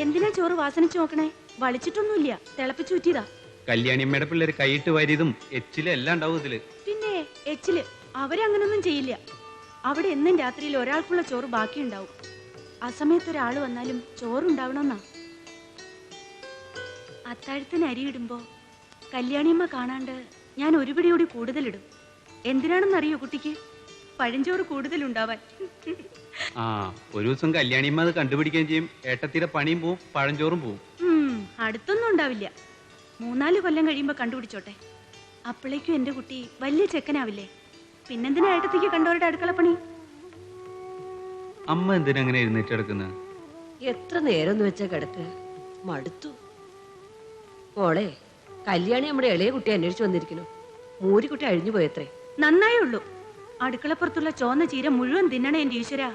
എന്തിനാ ചോറ് വാസനിച്ചു നോക്കണേ? വളിച്ചിട്ടൊന്നുമില്ല, തിളപ്പിച്ചൂറ്റിയതാ. കല്യാണിയമ്മയുടെ പിള്ളേര് കൈയിട്ട് വാരിയതും എച്ചിലും എല്ലാം ഉണ്ടാവും ഇതില്. പിന്നെ എച്ചില് അവരങ്ങനൊന്നും ചെയ്യില്ല. അവിടെ എന്നും രാത്രിയിൽ ഒരാൾക്കുള്ള ചോറ് ബാക്കിയുണ്ടാവും. ആ സമയത്ത് ഒരാള് വന്നാലും ചോറുണ്ടാവണമെന്നാ. അത്താഴത്തിന് അരിയിടുമ്പോ കല്യാണിയമ്മ കാണാണ്ട് ഞാൻ ഒരു പിടി കൂടി കൂടുതലിടും. എന്തിനാണെന്നറിയോ കുട്ടിക്ക്? പഴഞ്ചോറ് കൂടുതലുണ്ടാവാൻ. ആ, ഒരു ദിവസം കല്യാണിയമ്മ അത് കണ്ടുപിടിക്കുകയും ചെയ്യും. ഏട്ടത്തിയുടെ പണിയും പോവും, പഴഞ്ചോറും പോവും. അടുത്തൊന്നും ഉണ്ടാവില്ല. 3-4 കൊല്ലം കഴിയുമ്പോ കണ്ടുപിടിച്ചോട്ടെ. അപ്പോഴേക്കും എന്റെ കുട്ടി വലിയ ചെക്കനാവില്ലേ? പിന്നെന്തിനാ ഏട്ടത്തിക്ക് കണ്ടവരുടെ അടുക്കളപ്പണി? അമ്മ എന്തിനാ അങ്ങനെ എഴുന്നേറ്റ് കിടക്കുന്നത്? എത്ര നേരം വെച്ചാ കിടക്കുക? മടുത്തു. മോളെ, കല്യാണി നമ്മുടെ ഇളയ കുട്ടി അന്വേഷിച്ചു വന്നിരിക്കുന്നു. മൂരിക്കുട്ടി അഴിഞ്ഞു പോയത്രേ. നന്നായേ ഉള്ളൂ. അടുക്കളപ്പുറത്തുള്ള ചോന്ന ചീര മുഴുവൻ തിന്നണേ എന്റെ ഈശ്വരാ.